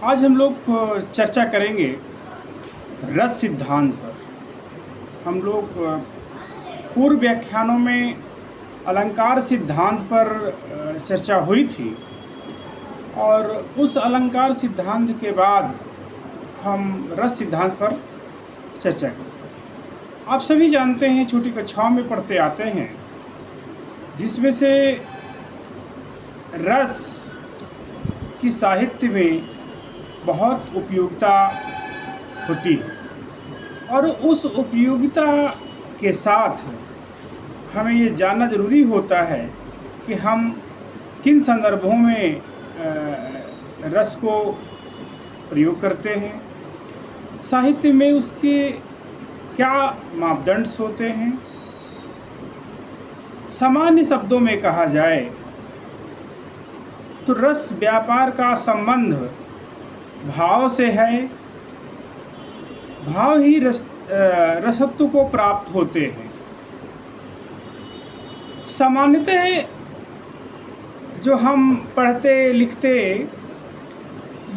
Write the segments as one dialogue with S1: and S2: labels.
S1: आज हम लोग चर्चा करेंगे रस सिद्धांत पर। हम लोग पूर्व व्याख्यानों में अलंकार सिद्धांत पर चर्चा हुई थी और उस अलंकार सिद्धांत के बाद हम रस सिद्धांत पर चर्चा करते हैं। आप सभी जानते हैं, छोटी कक्षाओं में पढ़ते आते हैं, जिसमें से रस की साहित्य में बहुत उपयोगिता होती है और उस उपयोगिता के साथ हमें ये जानना ज़रूरी होता है कि हम किन संदर्भों में रस को प्रयोग करते हैं, साहित्य में उसके क्या मापदंड होते हैं। सामान्य शब्दों में कहा जाए तो रस व्यापार का संबंध भाव से है। भाव ही रसत्व को प्राप्त होते हैं। सामान्यतः जो हम पढ़ते लिखते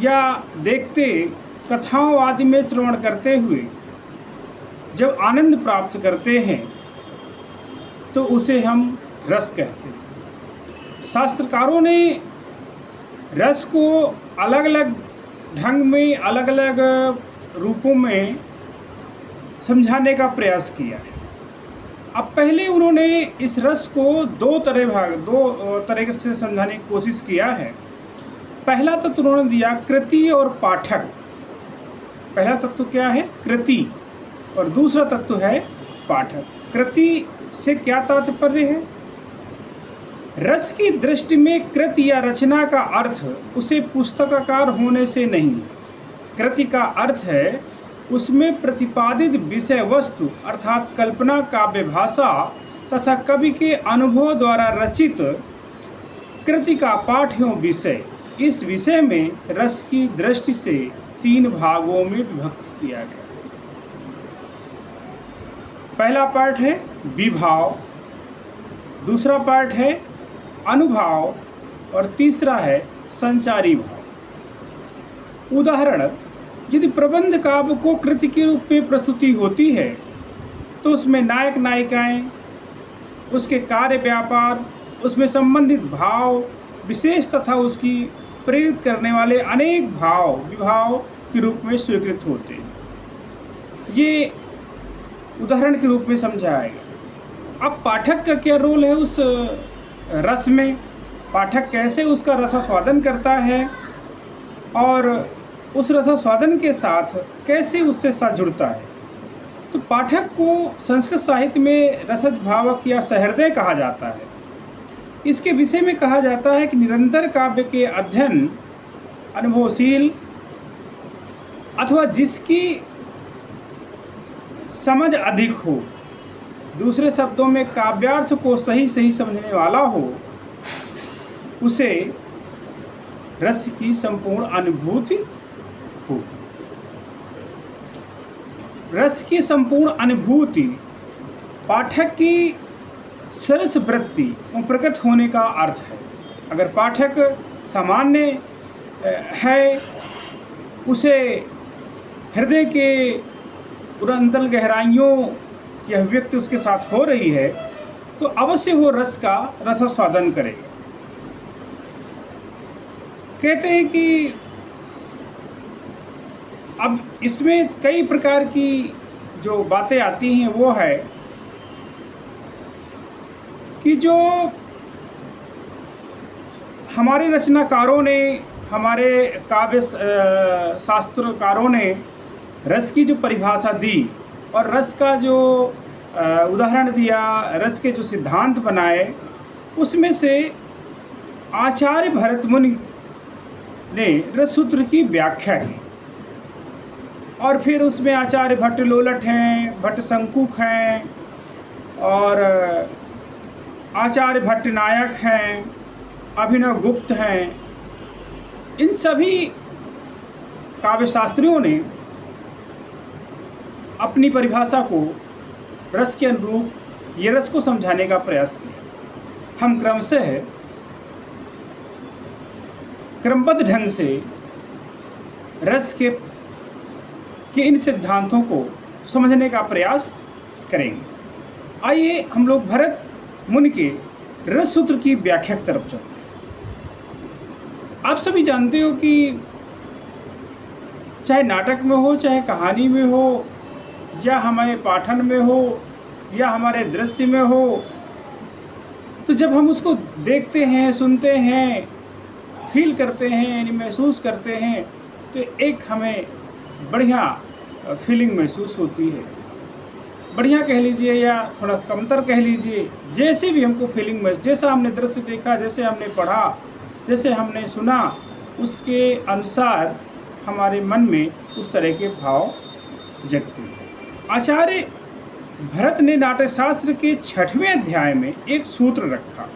S1: या देखते कथाओं आदि में श्रवण करते हुए जब आनंद प्राप्त करते हैं तो उसे हम रस कहते हैं। शास्त्रकारों ने रस को अलग अलग ढंग में, अलग अलग रूपों में समझाने का प्रयास किया है। अब पहले उन्होंने इस रस को दो तरह से समझाने की कोशिश किया है। पहला तत्व उन्होंने दिया कृति और पाठक। पहला तत्व क्या है? कृति, और दूसरा तत्व है पाठक। कृति से क्या तात्पर्य है? रस की दृष्टि में कृति या रचना का अर्थ उसे पुस्तकाकार होने से नहीं। कृति का अर्थ है उसमें प्रतिपादित विषय वस्तु अर्थात कल्पना, काव्य भाषा तथा कवि के अनुभव द्वारा रचित कृति का पाठ एवं विषय। इस विषय में रस की दृष्टि से तीन भागों में विभक्त किया गया। पहला पार्ट है विभाव, दूसरा पार्ट है अनुभाव और तीसरा है संचारी भाव। उदाहरण, यदि प्रबंध काव्य को कृति के रूप में प्रस्तुति होती है तो उसमें नायक नायिकाएं, उसके कार्य व्यापार, उसमें संबंधित भाव विशेष तथा उसकी प्रेरित करने वाले अनेक भाव विभाव के रूप में स्वीकृत होते हैं। ये उदाहरण के रूप में समझाया गया। अब पाठक का क्या रोल है उस रस में? पाठक कैसे उसका रसास्वादन करता है और उस रसास्वादन के साथ कैसे उससे साथ जुड़ता है? तो पाठक को संस्कृत साहित्य में रसज भावक या सहृदय कहा जाता है। इसके विषय में कहा जाता है कि निरंतर काव्य के अध्ययन अनुभवशील अथवा जिसकी समझ अधिक हो, दूसरे शब्दों में काव्यार्थ को सही समझने वाला हो, उसे रस की संपूर्ण अनुभूति हो। रस की संपूर्ण अनुभूति पाठक की सरस वृत्ति और प्रकट होने का अर्थ है। अगर पाठक सामान्य है, उसे हृदय के उरंतल गहराइयों की अभिव्यक्ति उसके साथ हो रही है, तो अवश्य वो रस का रसास्वादन करेगा। कहते हैं कि अब इसमें कई प्रकार की जो बातें आती हैं वो है कि जो हमारे रचनाकारों ने, हमारे काव्य शास्त्रकारों ने रस की जो परिभाषा दी और रस का जो उदाहरण दिया, रस के जो सिद्धांत बनाए, उसमें से आचार्य भरत मुनि ने रससूत्र की व्याख्या की और फिर उसमें आचार्य भट्ट लोलट हैं, भट्ट शंकुक हैं और आचार्य भट्ट नायक हैं, अभिनव गुप्त हैं। इन सभी काव्यशास्त्रियों ने अपनी परिभाषा को रस के अनुरूप ये रस को समझाने का प्रयास किया। हम क्रमशः क्रमबद्ध ढंग से रस के इन सिद्धांतों को समझने का प्रयास करेंगे। आइए हम लोग भरत मुनि के रस सूत्र की व्याख्या की तरफ चलते हैं। आप सभी जानते हो कि चाहे नाटक में हो, चाहे कहानी में हो, या हमारे पाठन में हो, या हमारे दृश्य में हो, तो जब हम उसको देखते हैं, सुनते हैं, फील करते हैं, यानी महसूस करते हैं, तो एक हमें बढ़िया फीलिंग महसूस होती है। बढ़िया कह लीजिए या थोड़ा कमतर कह लीजिए, जैसे भी हमको फीलिंग महसूस, जैसा हमने दृश्य देखा, जैसे हमने पढ़ा, जैसे हमने सुना, उसके अनुसार हमारे मन में उस तरह के भाव जगते हैं। आचार्य भरत ने नाट्य शास्त्र के 6वें अध्याय में एक सूत्र रखा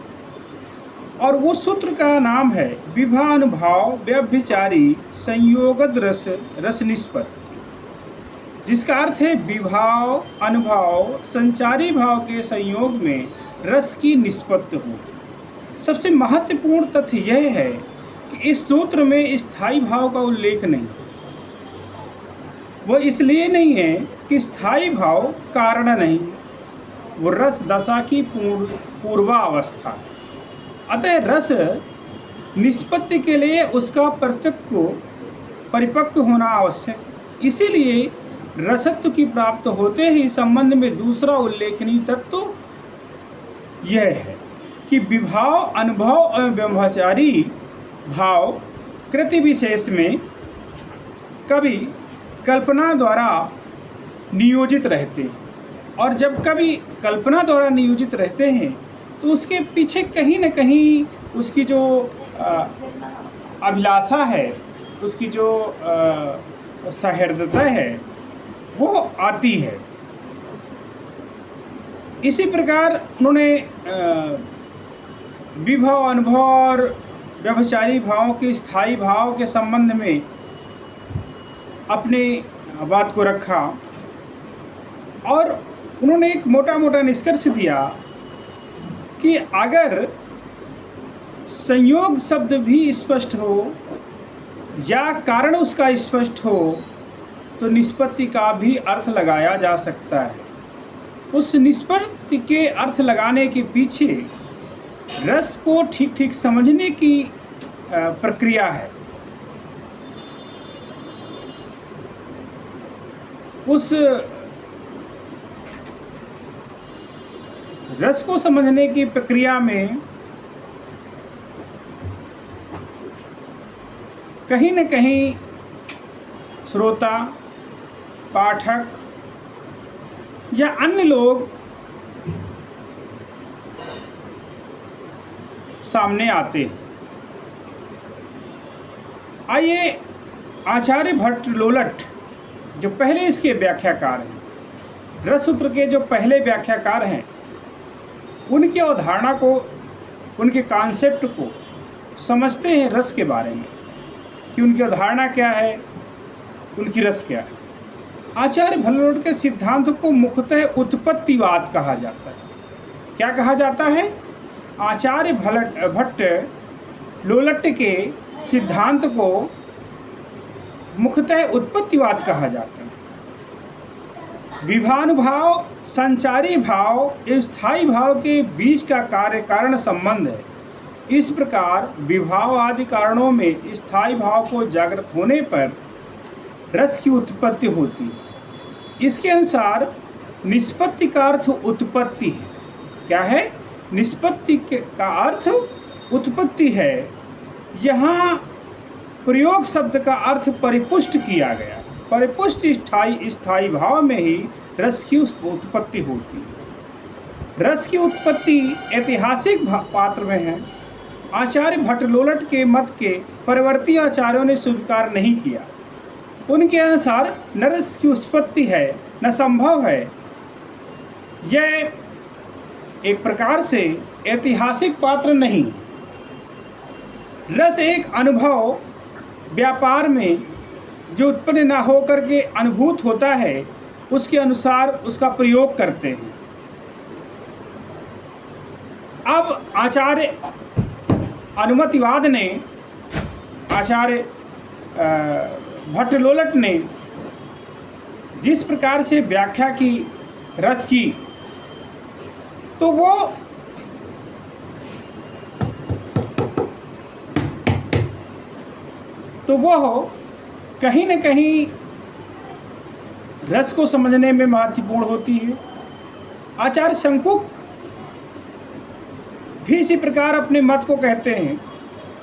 S1: और वो सूत्र का नाम है विभानुभाव व्यभिचारी संयोगद रस रस निष्पत्ति, जिसका अर्थ है विभाव अनुभाव संचारी भाव के संयोग में रस की निष्पत्ति होती। सबसे महत्वपूर्ण तथ्य यह है कि इस सूत्र में स्थायी भाव का उल्लेख नहीं। वो इसलिए नहीं है कि स्थायी भाव कारण नहीं, वो रस दशा की पूर्वावस्था। अतः रस निष्पत्ति के लिए उसका परिपक्व होना आवश्यक। इसीलिए रसत्व की प्राप्त होते ही संबंध में दूसरा उल्लेखनीय तत्व यह है कि विभाव अनुभव और व्यभिचारी भाव कृति विशेष में कभी कल्पना द्वारा नियोजित रहते हैं, और जब कभी कल्पना द्वारा नियोजित रहते हैं तो उसके पीछे कहीं न कहीं उसकी जो अभिलाषा है, उसकी जो सहृदयता है, वो आती है। इसी प्रकार उन्होंने विभव अनुभव और व्यभिचारी भावों के स्थायी भाव के संबंध में अपनी बात को रखा और उन्होंने एक मोटा मोटा निष्कर्ष दिया कि अगर संयोग शब्द भी स्पष्ट हो या कारण उसका स्पष्ट हो तो निष्पत्ति का भी अर्थ लगाया जा सकता है। उस निष्पत्ति के अर्थ लगाने के पीछे रस को ठीक ठीक समझने की प्रक्रिया है। उस रस को समझने की प्रक्रिया में कहीं न कहीं श्रोता, पाठक या अन्य लोग सामने आते हैं। आइए आचार्य भट्ट लोलट जो पहले इसके व्याख्याकार हैं, रस सूत्र के जो पहले व्याख्याकार हैं, उनकी अवधारणा को, उनके कॉन्सेप्ट को समझते हैं रस के बारे में कि उनकी अवधारणा क्या है, उनकी रस क्या है। आचार्य भट्ट के सिद्धांत को मुख्यतः उत्पत्तिवाद कहा जाता है। क्या कहा जाता है? आचार्य भट्ट लोलट के सिद्धांत को मुख्यतः उत्पत्तिवाद कहा जाता है। विभानुभाव संचारी भाव एवं स्थायी भाव के बीच का कार्य कारण संबंध है। इस प्रकार विभाव आदि कारणों में स्थायी भाव को जागृत होने पर रस की उत्पत्ति होती है। इसके अनुसार निष्पत्ति का अर्थ उत्पत्ति है। क्या है? निष्पत्ति का अर्थ उत्पत्ति है। यहाँ प्रयोग शब्द का अर्थ परिपुष्ट किया गया। परिपुष्ट स्थायी भाव में ही रस की उत्पत्ति होती है। रस की उत्पत्ति ऐतिहासिक पात्र में है। आचार्य भट्ट लोलट के मत के परिवर्ती आचार्यों ने स्वीकार नहीं किया। उनके अनुसार न रस की उत्पत्ति है न संभव है। यह एक प्रकार से ऐतिहासिक पात्र नहीं। रस एक अनुभव व्यापार में जो उत्पन्न न होकर के अनुभूत होता है, उसके अनुसार उसका प्रयोग करते हैं। अब आचार्य अनुमतिवाद ने, आचार्य भट्टलोलट ने जिस प्रकार से व्याख्या की रस की, तो वो कहीं न कहीं रस को समझने में महत्वपूर्ण होती है। आचार्य शंकुक भी इसी प्रकार अपने मत को कहते हैं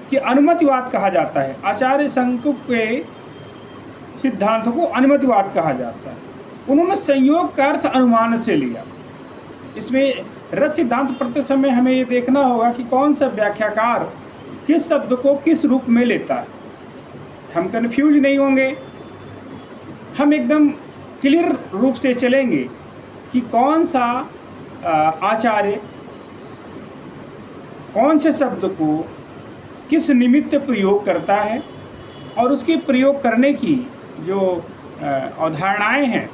S1: कि अनुमतिवाद कहा जाता है। आचार्य शंकुक के सिद्धांत को अनुमतिवाद कहा जाता है। उन्होंने संयोग का अर्थ अनुमान से लिया। इसमें रस सिद्धांत पढ़ते समय हमें ये देखना होगा कि कौन सा व्याख्याकार किस शब्द को किस रूप में लेता है। हम कन्फ्यूज नहीं होंगे, हम एकदम क्लियर रूप से चलेंगे कि कौन सा आचार्य कौन से शब्द को किस निमित्त प्रयोग करता है और उसके प्रयोग करने की जो अवधारणाएं हैं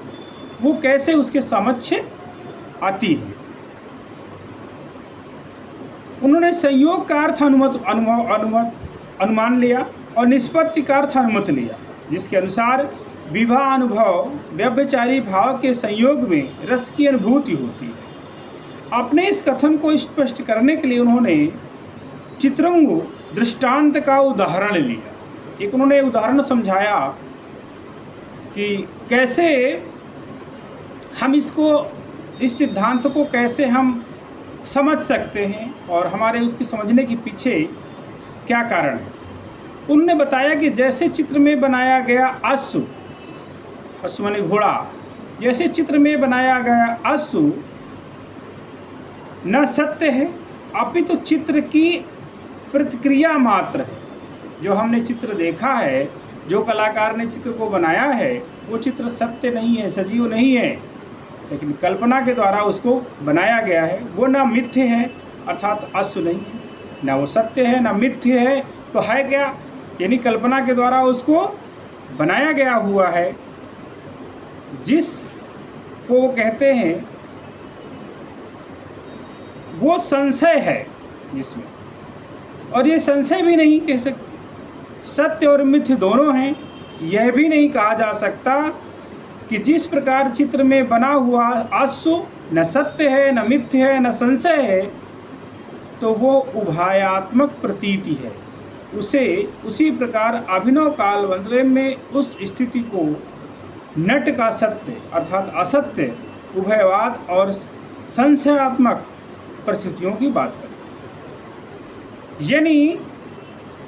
S1: वो कैसे उसके समक्ष आती है। उन्होंने संयोग का अर्थ अनुमान लिया और निष्पत्ति का अर्थ अनुमत लिया, जिसके अनुसार विवाह अनुभव व्यभिचारी भाव के संयोग में रस की अनुभूति होती है। अपने इस कथन को स्पष्ट करने के लिए उन्होंने चित्रंगु दृष्टांत का उदाहरण लिया। एक उन्होंने उदाहरण समझाया कि कैसे हम इस सिद्धांत को कैसे हम समझ सकते हैं और हमारे उसकी समझने के पीछे क्या कारण है। उन्होंने बताया कि जैसे चित्र में बनाया गया अश्व माने घोड़ा, जैसे चित्र में बनाया गया अश्व न सत्य है अपितु चित्र की प्रतिक्रिया मात्र है। जो हमने चित्र देखा है, जो कलाकार ने चित्र को बनाया है, वो चित्र सत्य नहीं है, सजीव नहीं है, लेकिन कल्पना के द्वारा उसको बनाया गया है। वो ना मिथ्य है अर्थात अश्व नहीं है, ना वो सत्य है ना मिथ्य है, तो है क्या? यानी कल्पना के द्वारा उसको बनाया गया हुआ है, जिस को वो कहते हैं वो संशय है जिसमें, और ये संशय भी नहीं कह सकते, सत्य और मिथ्य दोनों हैं। यह भी नहीं कहा जा सकता कि जिस प्रकार चित्र में बना हुआ अश्व न सत्य है न मिथ्य है न संशय है, तो वो उभयात्मक प्रतीति है। उसे उसी प्रकार अभिनव काल बदले में उस स्थिति को नट का सत्य अर्थात असत्य, उभयवाद और संशयात्मक परिस्थितियों की बात करें। यानी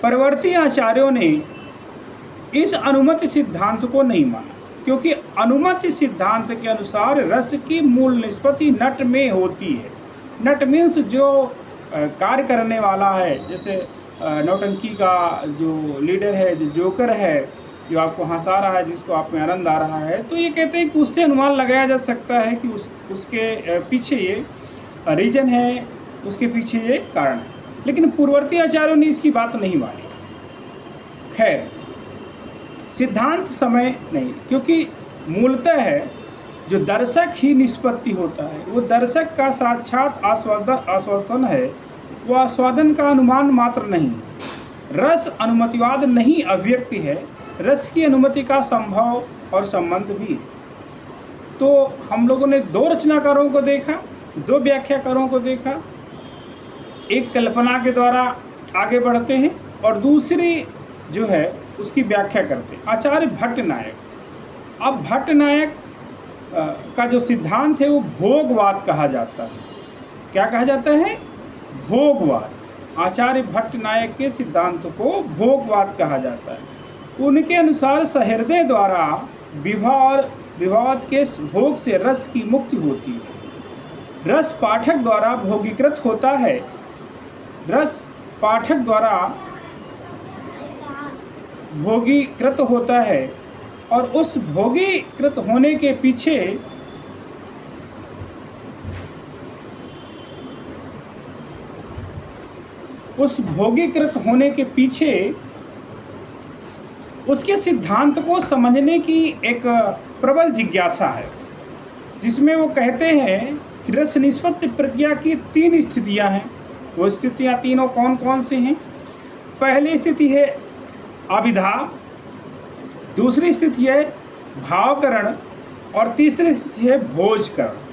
S1: परवर्ती आचार्यों ने इस अनुमति सिद्धांत को नहीं माना, क्योंकि अनुमति सिद्धांत के अनुसार रस की मूल निष्पत्ति नट में होती है। नट मीन्स जो कार्य करने वाला है, जैसे नौटंकी का जो लीडर है, जो जोकर है, जो आपको हंसा रहा है, जिसको आप में आनंद आ रहा है, तो ये कहते हैं कि उससे अनुमान लगाया जा सकता है कि उसके पीछे ये रीजन है, उसके पीछे ये कारण है। लेकिन पूर्ववर्ती आचार्यों ने इसकी बात नहीं मानी। खैर, सिद्धांत समय नहीं, क्योंकि मूलतः है जो दर्शक ही निष्पत्ति होता है, वो दर्शक का साक्षात आस्वादन है, वो आस्वादन का अनुमान मात्र नहीं। रस अनुमतिवाद नहीं अभिव्यक्ति है, रस की अनुमति का संभव और संबंध भी। तो हम लोगों ने दो रचनाकारों को देखा, दो व्याख्याकारों को देखा। एक कल्पना के द्वारा आगे बढ़ते हैं और दूसरी जो है उसकी व्याख्या करते हैं, आचार्य भट्टनायक। अब भट्टनायक का जो सिद्धांत है वो भोगवाद कहा जाता है। क्या कहा जाता है? भोगवाद। आचार्य भट्टनायक के सिद्धांत को भोगवाद कहा जाता है। उनके अनुसार सहृदय द्वारा विभाव के भोग से रस की मुक्ति होती है। रस पाठक द्वारा भोगीकृत होता है, रस पाठक द्वारा भोगीकृत होता है, और उस भोगीकृत होने के पीछे उसके सिद्धांत को समझने की एक प्रबल जिज्ञासा है, जिसमें वो कहते हैं कि रस निष्पत्ति प्रक्रिया की 3 स्थितियां हैं। वो स्थितियां तीनों कौन कौन सी हैं? पहली स्थिति है अभिधा, दूसरी स्थिति है भावकरण और तीसरी स्थिति है भोजकरण।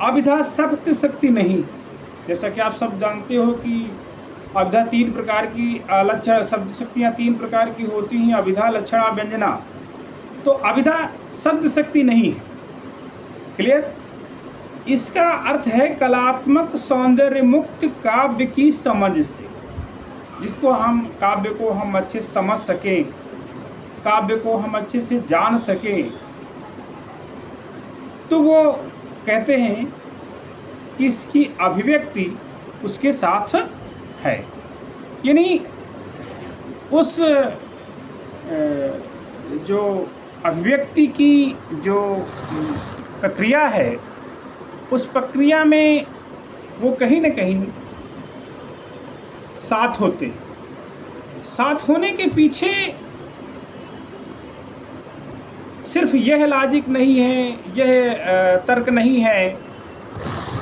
S1: अभिधा शब्द शक्ति नहीं। जैसा कि आप सब जानते हो कि अभिधा तीन प्रकार की लक्षण शब्द शक्तियाँ तीन प्रकार की होती हैं, अभिधा लक्षणा व्यंजना। तो अभिधा शब्द शक्ति नहीं है। क्लियर? इसका अर्थ है कलात्मक सौंदर्य मुक्त काव्य की समझ से, जिसको हम काव्य को हम अच्छे से समझ सकें, काव्य को हम अच्छे से जान सकें, तो वो कहते हैं कि इसकी अभिव्यक्ति उसके साथ है। यानी उस जो अभिव्यक्ति की जो प्रक्रिया है, उस प्रक्रिया में वो कहीं न कहीं साथ होते। साथ होने के पीछे सिर्फ यह लॉजिक नहीं है, यह तर्क नहीं है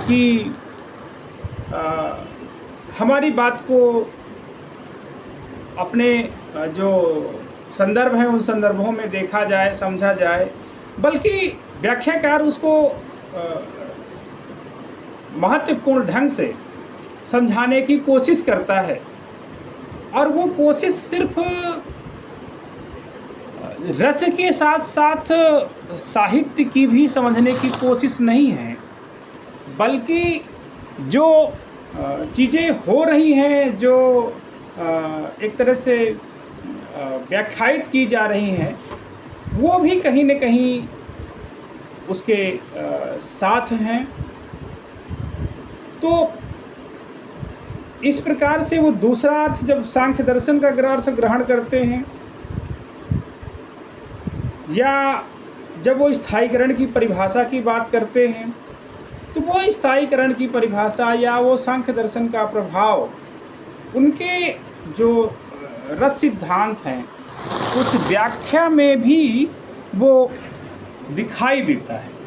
S1: कि हमारी बात को अपने जो संदर्भ हैं उन संदर्भों में देखा जाए, समझा जाए, बल्कि व्याख्याकार उसको महत्वपूर्ण ढंग से समझाने की कोशिश करता है। और वो कोशिश सिर्फ रस के साथ साथ साहित्य की भी समझने की कोशिश नहीं है, बल्कि जो चीज़ें हो रही हैं, जो एक तरह से व्याख्यायित की जा रही हैं, वो भी कहीं न कहीं उसके साथ हैं। तो इस प्रकार से वो दूसरा अर्थ जब सांख्य दर्शन का अर्थ ग्रहण करते हैं, या जब वो स्थायीकरण की परिभाषा की बात करते हैं, तो वो स्थायीकरण की परिभाषा या वो सांख्य दर्शन का प्रभाव उनके जो रस सिद्धांत हैं उस व्याख्या में भी वो दिखाई देता है।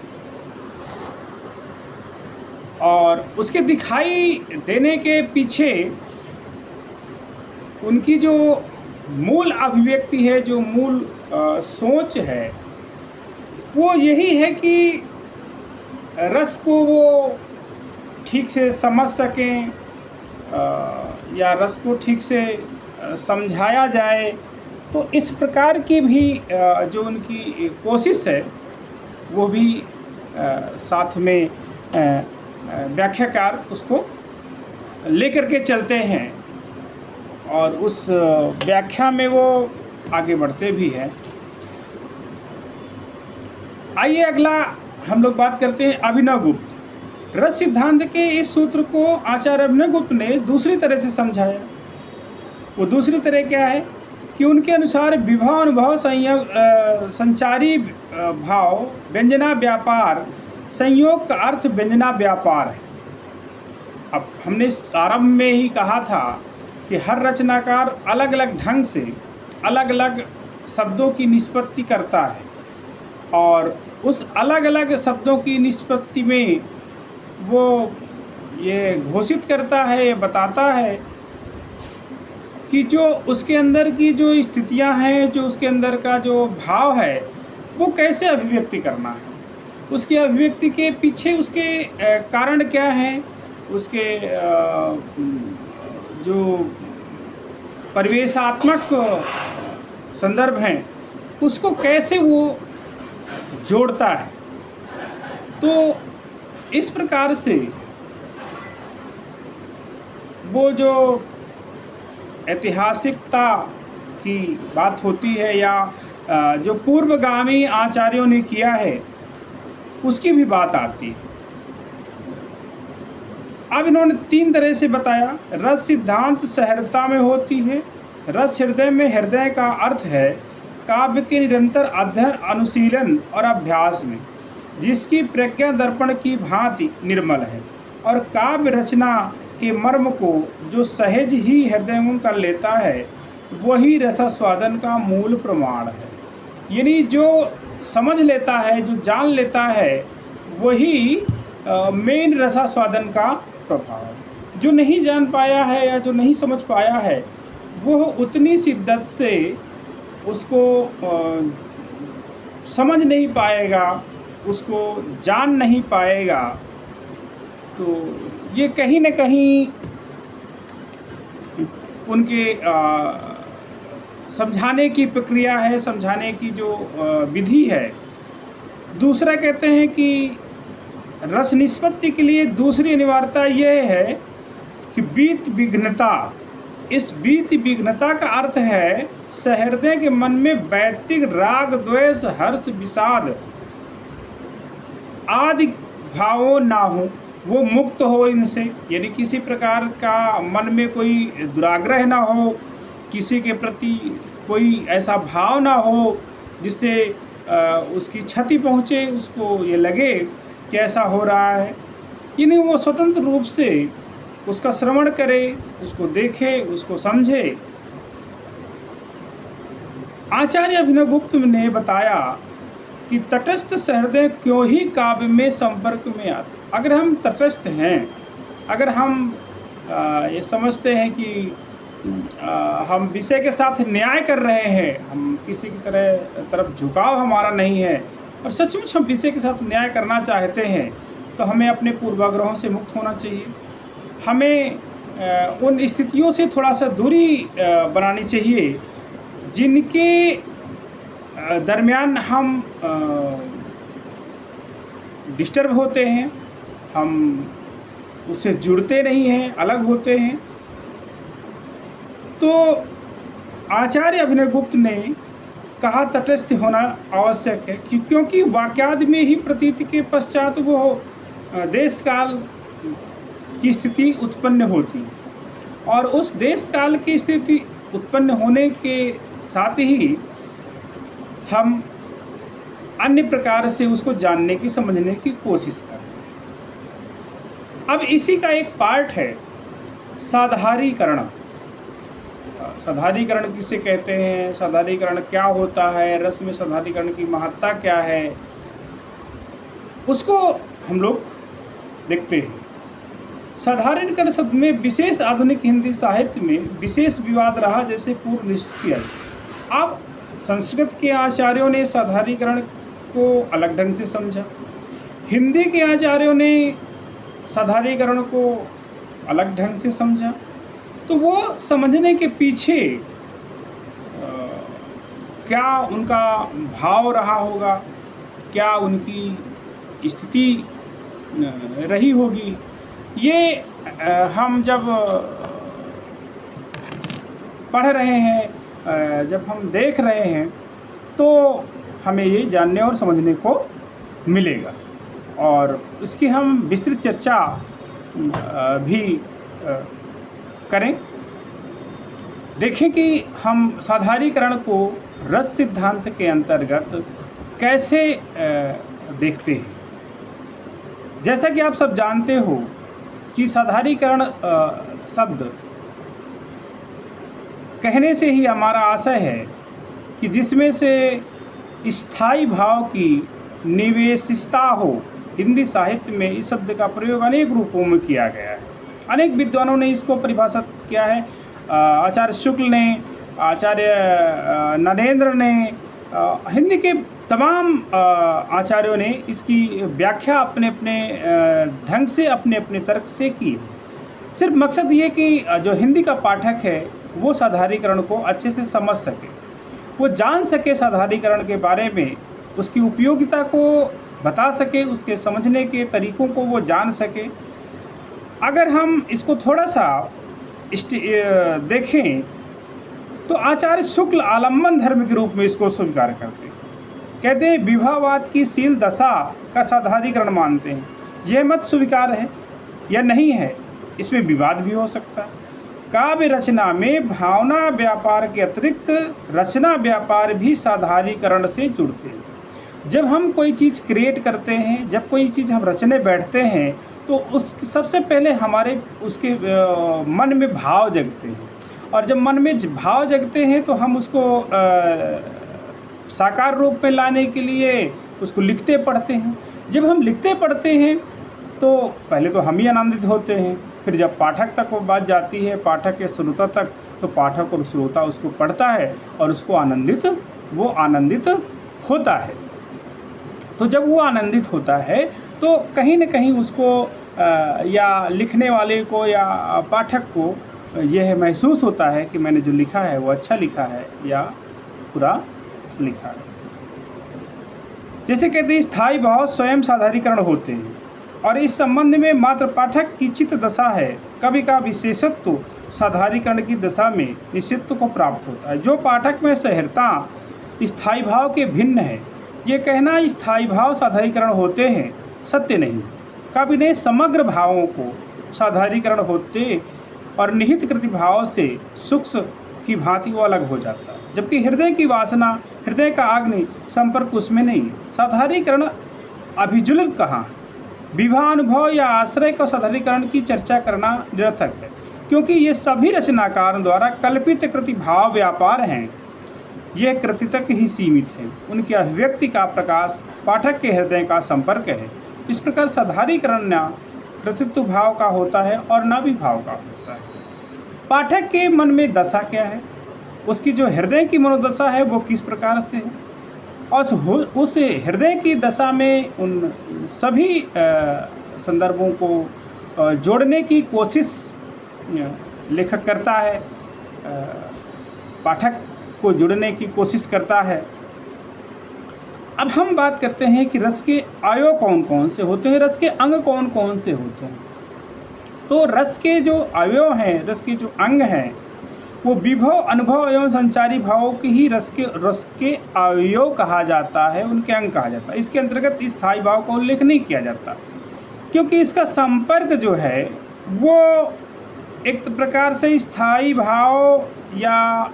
S1: और उसके दिखाई देने के पीछे उनकी जो मूल अभिव्यक्ति है, जो मूल सोच है, वो यही है कि रस को वो ठीक से समझ सकें, या रस को ठीक से समझाया जाए। तो इस प्रकार की भी जो उनकी कोशिश है, वो भी साथ में व्याख्याकार उसको लेकर के चलते हैं, और उस व्याख्या में वो आगे बढ़ते भी हैं। आइए अगला हम लोग बात करते हैं अभिनवगुप्त। रस सिद्धांत के इस सूत्र को आचार्य अभिनवगुप्त ने दूसरी तरह से समझाया। वो दूसरी तरह क्या है कि उनके अनुसार विभव अनुभव संयोग संचारी भाव व्यंजना व्यापार संयोग का अर्थ व्यंजना व्यापार है। अब हमने आरंभ में ही कहा था कि हर रचनाकार अलग अलग ढंग से अलग अलग शब्दों की निष्पत्ति करता है, और उस अलग अलग शब्दों की निष्पत्ति में वो ये घोषित करता है, ये बताता है कि जो उसके अंदर की जो स्थितियां हैं, जो उसके अंदर का जो भाव है, वो कैसे अभिव्यक्ति करना है, उसकी अभिव्यक्ति के पीछे उसके कारण क्या हैं, उसके जो परिवेशात्मक संदर्भ हैं, उसको कैसे वो जोड़ता है। तो इस प्रकार से वो जो ऐतिहासिकता की बात होती है, या जो पूर्वगामी आचार्यों ने किया है, उसकी भी बात आती है। अब इन्होंने तीन तरह से बताया। रस सिद्धांत सहृदता में होती है। रस हृदय में हृदय का अर्थ है काव्य के निरंतर अध्ययन, अनुशीलन और अभ्यास में, जिसकी प्रज्ञा दर्पण की भांति निर्मल है, और काव्य रचना के मर्म को जो सहज ही हृदयंगम कर लेता है, वही रसास्वादन का मूल प्रमाण है। यानी जो समझ लेता है, जो जान लेता है, वही मेन रसास्वादन का प्रभाव है। जो नहीं जान पाया है या जो नहीं समझ पाया है, वो उतनी शिद्दत से उसको समझ नहीं पाएगा, उसको जान नहीं पाएगा, तो ये कहीं न कहीं उनके समझाने की प्रक्रिया है, समझाने की जो विधि है। दूसरा कहते हैं कि रस निष्पत्ति के लिए दूसरी अनिवार्यता ये है कि बीत विघ्नता। इस बीत विघ्नता का अर्थ है सहृदय के मन में वैयक्तिक राग, द्वेष, हर्ष, विषाद आदि भावों ना हो, वो मुक्त हो इनसे, यानी किसी प्रकार का मन में कोई दुराग्रह ना हो, किसी के प्रति कोई ऐसा भाव ना हो जिससे उसकी क्षति पहुँचे, उसको ये लगे कि ऐसा हो रहा है। यानी वो स्वतंत्र रूप से उसका श्रवण करे, उसको देखे, उसको समझे। आचार्य अभिनवगुप्त ने बताया कि तटस्थ सहृदय क्यों ही काव्य में संपर्क में आते। अगर हम तटस्थ हैं, अगर हम ये समझते हैं कि हम विषय के साथ न्याय कर रहे हैं, हम किसी की तरफ झुकाव हमारा नहीं है और सचमुच हम विषय के साथ न्याय करना चाहते हैं, तो हमें अपने पूर्वाग्रहों से मुक्त होना चाहिए। हमें उन स्थितियों से थोड़ा सा दूरी बनानी चाहिए जिनके दरमियान हम डिस्टर्ब होते हैं, हम उससे जुड़ते नहीं हैं, अलग होते हैं। तो आचार्य अभिनवगुप्त ने कहा तटस्थ होना आवश्यक है क्योंकि वाक्यादि में ही प्रतीति के पश्चात वो देश काल की स्थिति उत्पन्न होती, और उस देश काल की स्थिति उत्पन्न होने के साथ ही हम अन्य प्रकार से उसको जानने की, समझने की कोशिश करते हैं। अब इसी का एक पार्ट है साधारीकरण। साधारीकरण किसे कहते हैं, साधारीकरण क्या होता है, रस में साधारीकरण की महत्ता क्या है, उसको हम लोग देखते हैं। साधारणीकरण शब्द में विशेष आधुनिक हिंदी साहित्य में विशेष विवाद रहा, जैसे पूर्व निश्चित किया। अब संस्कृत के आचार्यों ने साधारणीकरण को अलग ढंग से समझा, हिंदी के आचार्यों ने साधारणीकरण को अलग ढंग से समझा। तो वो समझने के पीछे क्या उनका भाव रहा होगा, क्या उनकी स्थिति रही होगी, ये हम जब पढ़ रहे हैं, जब हम देख रहे हैं, तो हमें ये जानने और समझने को मिलेगा, और इसकी हम विस्तृत चर्चा भी करें। देखें कि हम साधारीकरण को रस सिद्धांत के अंतर्गत कैसे देखते हैं। जैसा कि आप सब जानते हो कि साधारीकरण शब्द कहने से ही हमारा आशय है कि जिसमें से स्थायी भाव की निवेशितता हो। हिंदी साहित्य में इस शब्द का प्रयोग अनेक रूपों में किया गया है, अनेक विद्वानों ने इसको परिभाषित किया है। आचार्य शुक्ल ने, आचार्य नरेंद्र ने, हिंदी के तमाम आचार्यों ने इसकी व्याख्या अपने अपने ढंग से, अपने अपने तर्क से की। सिर्फ मकसद ये कि जो हिंदी का पाठक है वो साधारीकरण को अच्छे से समझ सके, वो जान सके साधारीकरण के बारे में, उसकी उपयोगिता को बता सके, उसके समझने के तरीक़ों को वो जान सके। अगर हम इसको थोड़ा सा देखें तो आचार्य शुक्ल आलम्बन धर्म के रूप में इसको स्वीकार करते हैं। कहते हैं विवाहवाद की शील दशा का साधारीकरण मानते हैं। यह मत स्वीकार है या नहीं है, इसमें विवाद भी हो सकता है। काव्य रचना में भावना व्यापार के अतिरिक्त रचना व्यापार भी साधारीकरण से जुड़ते हैं। जब हम कोई चीज़ क्रिएट करते हैं, जब कोई चीज़ हम रचने बैठते हैं, तो उस सबसे पहले हमारे उसके मन में भाव जगते हैं, और जब मन में भाव जगते हैं तो हम उसको साकार रूप में लाने के लिए उसको लिखते पढ़ते हैं। जब हम लिखते पढ़ते हैं तो पहले तो हम ही आनंदित होते हैं, फिर जब पाठक तक वो बात जाती है, पाठक या श्रोता तक, तो पाठक और श्रोता उसको पढ़ता है और उसको आनंदित होता है। तो जब वो आनंदित होता है तो कहीं न कहीं उसको या लिखने वाले को या पाठक को यह महसूस होता है कि मैंने जो लिखा है वो अच्छा लिखा है या बुरा लिखा है। जैसे कहते हैं स्थायी भाव स्वयं साधारीकरण होते हैं और इस संबंध में मात्र पाठक की चित्त दशा है, कभी का विशेषत्व साधारीकरण की दशा में निश्चित्व को प्राप्त होता है। जो पाठक में सहरता स्थायी भाव के भिन्न है, ये कहना स्थायी भाव साधारीकरण होते हैं सत्य नहीं। कभी ने समग्र भावों को साधारीकरण होते और निहित कृति भाव से सूक्ष्म की भांति वो अलग हो जाता है, जबकि हृदय की वासना, हृदय का अग्नि संपर्क उसमें नहीं। साधारीकरण अभिजुल कहाँ, विवाह अनुभव या आश्रय का साधारीकरण की चर्चा करना निरर्थक है, क्योंकि ये सभी रचनाकारों द्वारा कल्पित कृति भाव व्यापार हैं। यह कृति तक ही सीमित है, उनकी अभिव्यक्ति का प्रकाश पाठक के हृदय का संपर्क है। इस प्रकार साधारीकरण न कृतित्व भाव का होता है और न भी भाव का होता है। पाठक के मन में दशा क्या है, उसकी जो हृदय की मनोदशा है वो किस प्रकार से है, और उस हृदय की दशा में उन सभी संदर्भों को जोड़ने की कोशिश लेखक करता है, पाठक को जुड़ने की कोशिश करता है। अब हम बात करते हैं कि रस के अवयव कौन कौन से होते हैं, रस के अंग कौन कौन से होते हैं। तो रस के जो अवयव हैं, रस के जो अंग हैं, वो विभव, अनुभव एवं संचारी भावों की ही रस के अवयव कहा जाता है, उनके अंग कहा जाता है। इसके अंतर्गत स्थायी भाव का उल्लेख नहीं किया जाता, क्योंकि इसका संपर्क जो है वो एक प्रकार से स्थायी भाव या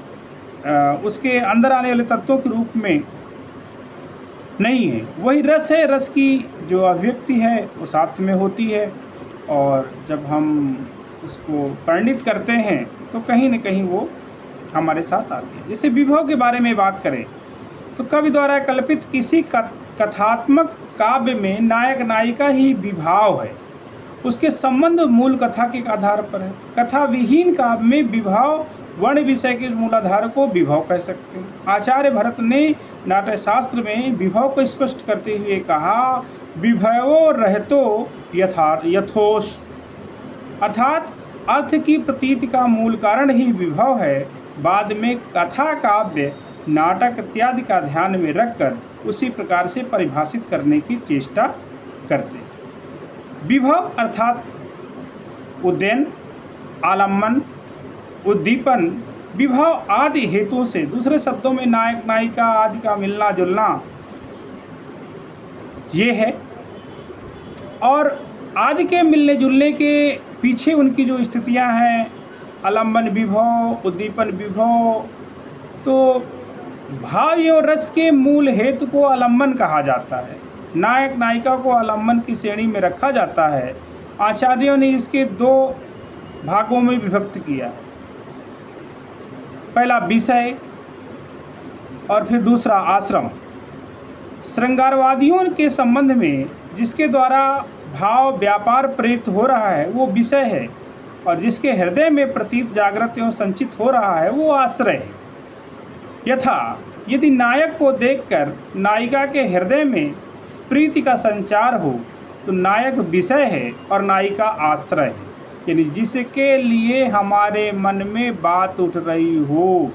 S1: उसके अंदर आने वाले तत्वों के रूप में नहीं है। वही रस है, रस की जो अभिव्यक्ति है वो साथ में होती है, और जब हम उसको परिणित करते हैं तो कहीं न कहीं वो हमारे साथ आती है। जैसे विभव के बारे में बात करें तो कवि द्वारा कल्पित किसी कथात्मक काव्य में नायक नायिका ही विभाव है, उसके संबंध मूल कथा के आधार पर है। कथा विहीन काव्य में विभाव वर्ण विषय के मूलाधार को विभव कह सकते हैं। आचार्य भरत ने नाट्यशास्त्र में विभव को स्पष्ट करते हुए कहा, विभवो रहतो यथोष, अर्थात अर्थ की प्रतीति का मूल कारण ही विभव है। बाद में कथा, काव्य, नाटक इत्यादि का ध्यान में रखकर उसी प्रकार से परिभाषित करने की चेष्टा करते। विभव अर्थात उद्यन, आलम्बन, उद्दीपन, विभव आदि हेतुओं से, दूसरे शब्दों में नायक नायिका आदि का मिलना जुलना ये है। और आदि के मिलने जुलने के पीछे उनकी जो स्थितियां हैं, आलम्बन विभव, उद्दीपन विभव, तो भाव एवं रस के मूल हेतु को आलम्बन कहा जाता है। नायक नायिका को आलम्बन की श्रेणी में रखा जाता है। आचार्यों ने इसके दो भागों में विभक्त किया है, पहला विषय और फिर दूसरा आश्रम। श्रृंगारवादियों के संबंध में जिसके द्वारा भाव व्यापार प्रेरित हो रहा है वो विषय है, और जिसके हृदय में प्रतीत जागृत एवं संचित हो रहा है वो आश्रय है। यथा यदि नायक को देखकर नायिका के हृदय में प्रीति का संचार हो तो नायक विषय है और नायिका आश्रय है, यानी जिसके लिए हमारे मन में बात उठ रही हो,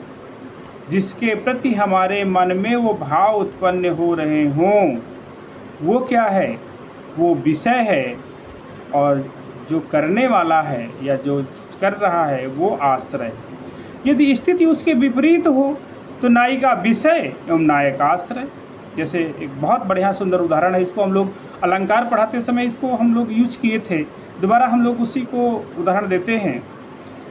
S1: जिसके प्रति हमारे मन में वो भाव उत्पन्न हो रहे हों, वो क्या है, वो विषय है, और जो करने वाला है या जो कर रहा है वो आश्रय। यदि स्थिति उसके विपरीत हो तो नायिका विषय एवं नायक आश्रय। जैसे एक बहुत बढ़िया सुंदर उदाहरण है, इसको हम लोग अलंकार पढ़ाते समय इसको हम लोग यूज किए थे, दोबारा हम लोग उसी को उदाहरण देते हैं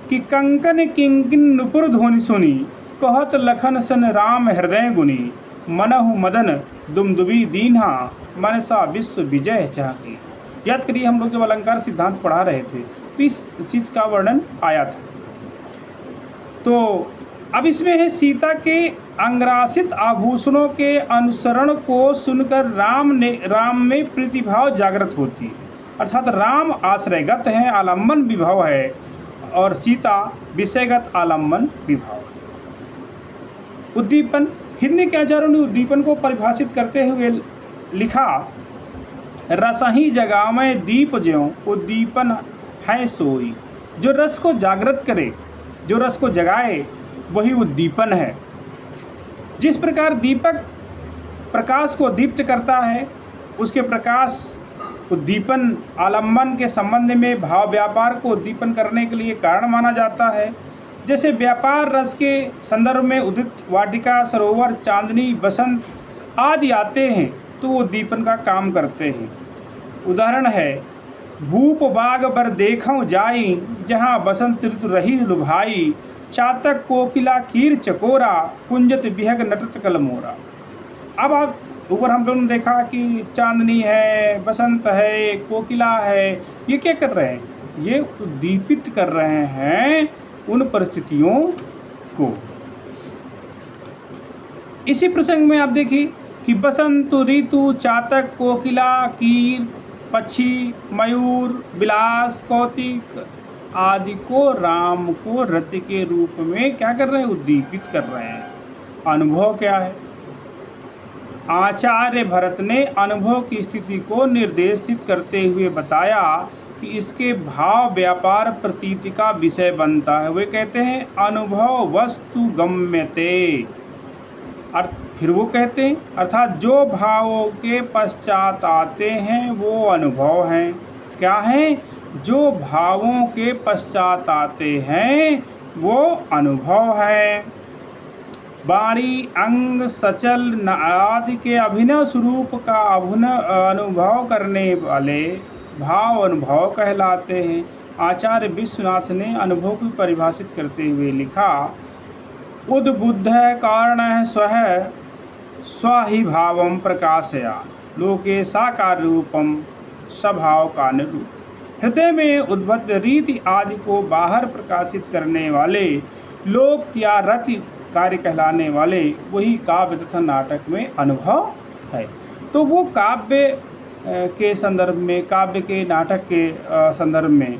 S1: कि कंकन किंकिन नुपुर ध्वनि सुनी, कहत लखन सन राम हृदय गुनी, मनहु मदन दुमदुबी दीन्हा, मनसा विश्व विजय चाही। याद करिए, हम लोग जब अलंकार सिद्धांत पढ़ा रहे थे तो इस चीज़ का वर्णन आया था। तो अब इसमें है, सीता के अंग्रासित आभूषणों के अनुसरण को सुनकर राम में प्रीतिभाव जागृत होती है, अर्थात राम आश्रयगत है, आलम्बन विभव है, और सीता विषयगत आलम्बन विभव है। उद्दीपन, हिरण्य के आचार्यों ने उद्दीपन को परिभाषित करते हुए लिखा, रसही जगावे दीप ज्यों उद्दीपन है सोई। जो रस को जागृत करे, जो रस को जगाए, वही उद्दीपन है। जिस प्रकार दीपक प्रकाश को दीप्त करता है, उसके प्रकाश उद्दीपन आलम्बन के संबंध में भाव व्यापार को उद्दीपन करने के लिए कारण माना जाता है। जैसे व्यापार रस के संदर्भ में उदित, वाटिका, सरोवर, चांदनी, बसंत आदि आते हैं तो वो उद्दीपन का काम करते हैं। उदाहरण है, भूप बाग बर देखऊं जाई, जहाँ बसंत ऋतु रही लुभाई, चातक कोकिला कीर चकोरा, कुंजत बिहग नटत कलमोरा। अब आप ऊपर हम लोगों ने देखा कि चांदनी है, बसंत है, कोकिला है, ये क्या कर रहे हैं? ये उद्दीपित कर रहे हैं उन परिस्थितियों को। इसी प्रसंग में आप देखिए कि बसंत ऋतु, चातक, कोकिला, कीर, पक्षी, मयूर, बिलास, कौतिक आदि को राम को रति के रूप में क्या कर रहे हैं? उद्दीपित कर रहे हैं। अनुभव क्या है? आचार्य भरत ने अनुभव की स्थिति को निर्देशित करते हुए बताया कि इसके भाव व्यापार प्रतीति का विषय बनता है। वे कहते हैं अनुभव वस्तु गम्यते। फिर वो कहते हैं अर्थात जो भावों के पश्चात आते हैं वो अनुभव हैं। क्या हैं? जो भावों के पश्चात आते हैं वो अनुभव है। वाणी, अंग, सचल आदि के अभिनव स्वरूप का अनुभव करने वाले भाव अनुभव कहलाते हैं। आचार्य विश्वनाथ ने अनुभव को परिभाषित करते हुए लिखा, उद्बुद्ध कारण स्वः स्वहि भावम प्रकाशया लोके साकार रूपम स्वभाव का निरूप। हृदय में उद्बुद्ध रीति आदि को बाहर प्रकाशित करने वाले लोक या रति कार्य कहलाने वाले वही काव्य तथा नाटक में अनुभव है। तो वो काव्य के संदर्भ में, काव्य के नाटक के संदर्भ में,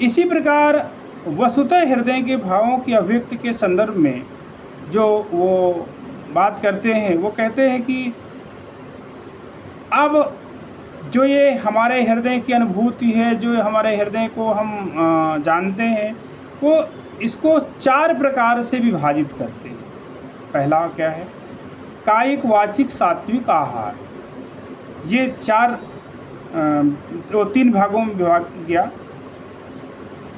S1: इसी प्रकार वसुतः हृदय के भावों की अभिव्यक्ति के संदर्भ में जो वो बात करते हैं, वो कहते हैं कि अब जो ये हमारे हृदय की अनुभूति है, जो हमारे हृदय को हम जानते हैं, वो इसको 4 प्रकार से विभाजित करते हैं। पहला क्या है? कायिक, वाचिक, सात्विक, आहार। ये 3 भागों में विभाग किया।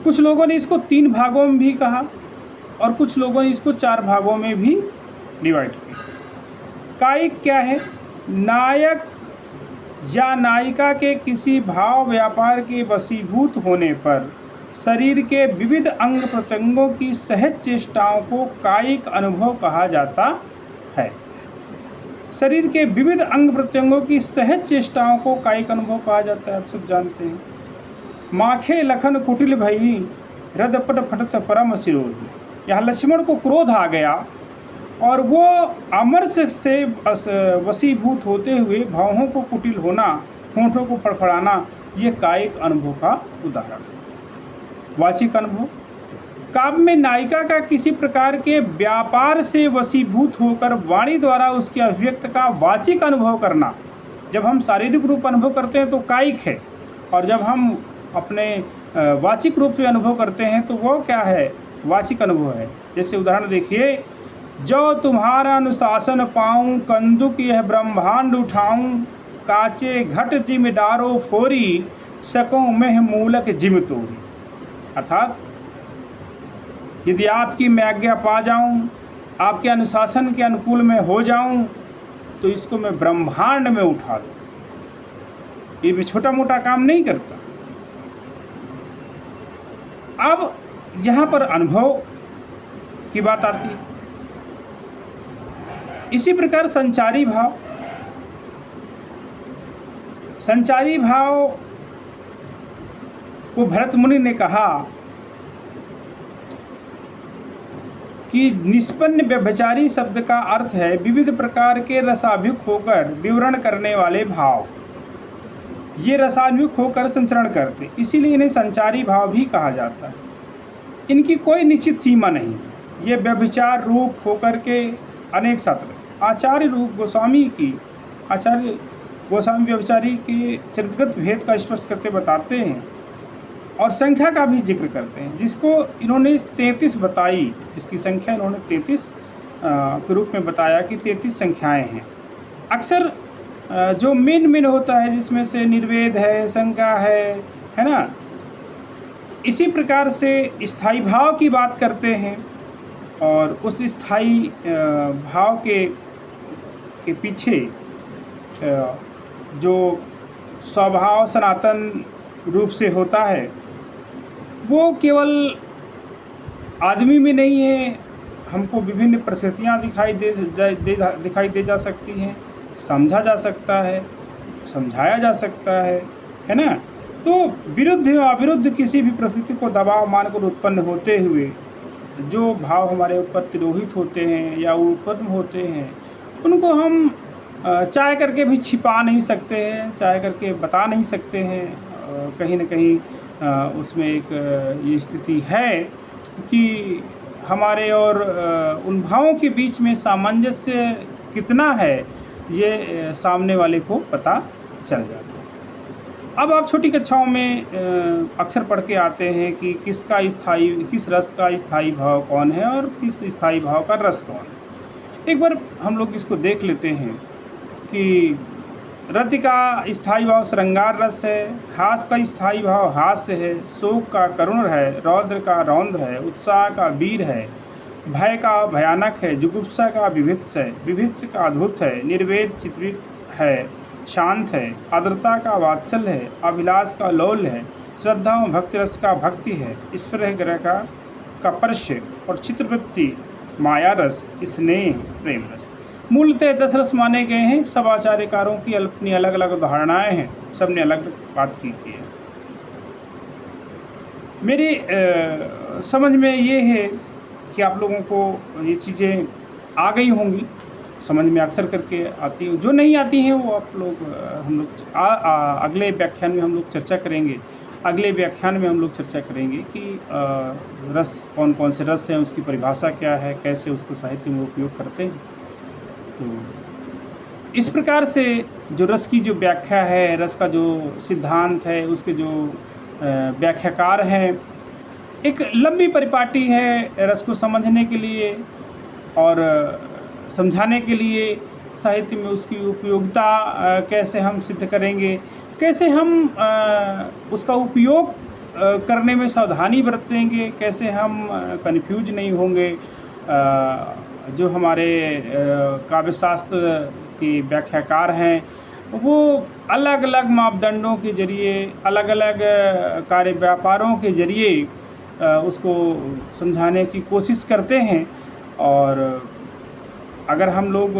S1: कुछ लोगों ने इसको 3 भागों में भी कहा और कुछ लोगों ने इसको 4 भागों में भी डिवाइड किया। कायिक क्या है? नायक या नायिका के किसी भाव व्यापार के वशीभूत होने पर शरीर के विविध अंग प्रत्यंगों की सहज चेष्टाओं को कायिक अनुभव कहा जाता है। शरीर के विविध अंग प्रत्यंगों की सहज चेष्टाओं को कायिक अनुभव कहा जाता है। आप सब जानते हैं। माखे लखन कुटिल भई हृदपट फटत परम सिरोही। यहाँ लक्ष्मण को क्रोध आ गया और वो अमरस से वशीभूत होते हुए भावों को कुटिल होना, होठों को फड़फड़ाना, ये कायिक अनुभव का उदाहरण है। वाचिक अनुभव, काव्य में नायिका का किसी प्रकार के व्यापार से वशीभूत होकर वाणी द्वारा उसकी अभिव्यक्त का वाचिक अनुभव करना। जब हम शारीरिक रूप अनुभव करते हैं तो कायिक है, और जब हम अपने वाचिक रूप से अनुभव करते हैं तो वो क्या है? वाचिक अनुभव है। जैसे उदाहरण देखिए, जो तुम्हारा अनुशासन पाऊँ, कंदुक यह ब्रह्मांड उठाऊँ, काचे घट जिम डारो फोरी, सकूँ मेह मूलक जिम तोरी। अर्थात यदि आपकी मैं आज्ञा पा जाऊं, आपके अनुशासन के अनुकूल में हो जाऊं, तो इसको मैं ब्रह्मांड में उठा दूं। ये भी छोटा मोटा काम नहीं करता। अब यहाँ पर अनुभव की बात आती है। इसी प्रकार संचारी भाव, संचारी भाव को भरत मुनि ने कहा कि निष्पन्न व्यभिचारी शब्द का अर्थ है विविध प्रकार के रसाभिमुख होकर विवरण करने वाले भाव। ये रसान्वित होकर संचरण करते, इसीलिए इन्हें संचारी भाव भी कहा जाता है। इनकी कोई निश्चित सीमा नहीं, ये व्यभिचार रूप होकर के अनेक सत्र आचार्य गोस्वामी व्यभिचारी के चरित्रगत भेद का स्पष्ट करते बताते हैं और संख्या का भी जिक्र करते हैं, जिसको इन्होंने 33 बताई। इसकी संख्या इन्होंने 33 के रूप में बताया कि 33 संख्याएं हैं। अक्सर जो मेन होता है, जिसमें से निर्वेद है, शंका है ना, इसी प्रकार से स्थायी भाव की बात करते हैं और उस स्थायी भाव के पीछे जो स्वभाव सनातन रूप से होता है, वो केवल आदमी में नहीं है, हमको विभिन्न परिस्थितियाँ दिखाई दे जा सकती हैं, समझा जा सकता है, समझाया जा सकता है ना। तो विरुद्ध या अविरुद्ध किसी भी परिस्थिति को दबाव मानकर उत्पन्न होते हुए जो भाव हमारे ऊपर तिरोहित होते हैं या उत्पन्न होते हैं, उनको हम चाह करके भी छिपा नहीं सकते हैं, चाह करके बता नहीं सकते हैं। कहीं न कहीं उसमें एक ये स्थिति है कि हमारे और उन भावों के बीच में सामंजस्य कितना है, ये सामने वाले को पता चल जाता है। अब आप छोटी कक्षाओं में अक्सर पढ़ के आते हैं कि किस रस का स्थायी भाव कौन है और किस स्थायी भाव का रस कौन है। एक बार हम लोग इसको देख लेते हैं कि रति का स्थायी भाव श्रृंगार रस है, हास का स्थायी भाव हास्य है, शोक का करुण है, रौद्र का रौद्र है, उत्साह का वीर है, भय का भयानक है, जुगुप्सा का विभित्स है, विभित्स का अद्भुत है, निर्वेद चित्रित है, शांत है, आर्द्रता का वात्सल्य है, अभिलाष का लौल्य है, श्रद्धा और भक्ति रस का भक्ति है, स्पृह ग्रह का परस्य और चित्रवृत्ति माया रस, स्नेह प्रेम रस। मूलतः 10 रस माने गए हैं। सब आचार्यकारों की अपनी अलग अलग धारणाएं हैं, सब ने अलग बात की है। मेरी समझ में ये है कि आप लोगों को ये चीज़ें आ गई होंगी, समझ में अक्सर करके आती हैं। जो नहीं आती हैं वो आप लोग हम लोग अगले व्याख्यान में हम लोग चर्चा करेंगे। अगले व्याख्यान में हम लोग चर्चा करेंगे कि रस कौन कौन से रस हैं, उसकी परिभाषा क्या है, कैसे उसको साहित्य में उपयोग करते हैं। तो इस प्रकार से जो रस की जो व्याख्या है, रस का जो सिद्धांत है, उसके जो व्याख्याकार हैं, एक लंबी परिपाटी है रस को समझने के लिए और समझाने के लिए। साहित्य में उसकी उपयोगिता कैसे हम सिद्ध करेंगे, कैसे हम उसका उपयोग करने में सावधानी बरतेंगे, कैसे हम कन्फ्यूज नहीं होंगे। जो हमारे काव्यशास्त्र के व्याख्याकार हैं, वो अलग अलग मापदंडों के जरिए, अलग अलग कार्य व्यापारों के जरिए उसको समझाने की कोशिश करते हैं। और अगर हम लोग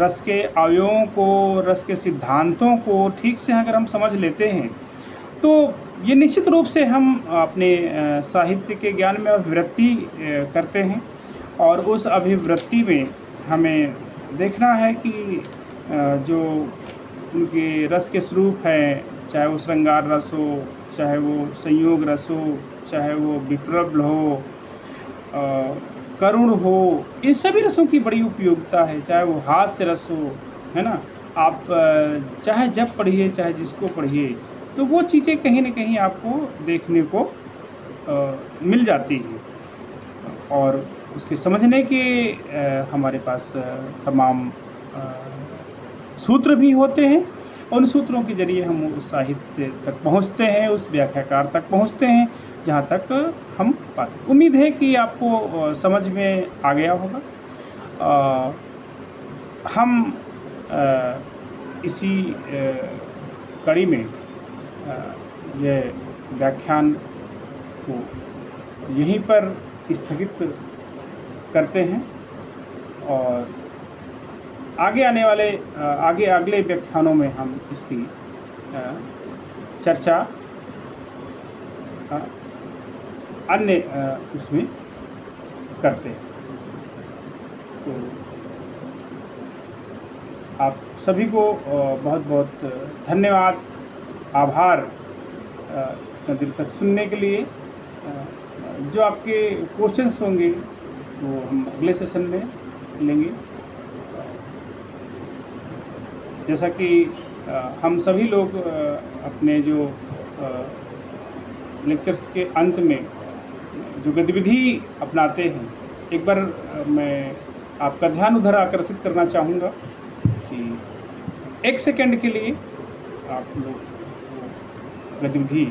S1: रस के अवयवों को, रस के सिद्धांतों को ठीक से अगर हम समझ लेते हैं, तो ये निश्चित रूप से हम अपने साहित्य के ज्ञान में अभिवृत्ति करते हैं। और उस अभिवृत्ति में हमें देखना है कि जो उनके रस के स्वरूप हैं, चाहे वो श्रृंगार रस हो, चाहे वो संयोग रस हो, चाहे वो विप्रलभ हो, करुण हो, इन सभी रसों की बड़ी उपयोगिता है। चाहे वो हास्य रस हो, है ना, आप चाहे जब पढ़िए, चाहे जिसको पढ़िए, तो वो चीज़ें कहीं न कहीं आपको देखने को मिल जाती हैं। और उसके समझने के हमारे पास तमाम सूत्र भी होते हैं। उन सूत्रों के जरिए हम उस साहित्य तक पहुंचते हैं, उस व्याख्याकार तक पहुंचते हैं जहां तक हम पाते। उम्मीद है कि आपको समझ में आ गया होगा। हम इसी कड़ी में यह व्याख्यान को यहीं पर स्थगित करते हैं और आगे आने वाले अगले व्याख्यानों में हम इसकी चर्चा अन्य उसमें करते हैं। तो आप सभी को बहुत बहुत धन्यवाद। आभार इतना देर तक सुनने के लिए। जो आपके क्वेश्चंस होंगे वो हम अगले सेशन में लेंगे। जैसा कि हम सभी लोग अपने जो लेक्चर्स के अंत में जो गतिविधि अपनाते हैं, एक बार मैं आपका ध्यान उधर आकर्षित करना चाहूँगा कि 1 सेकंड के लिए आप लोग गतिविधि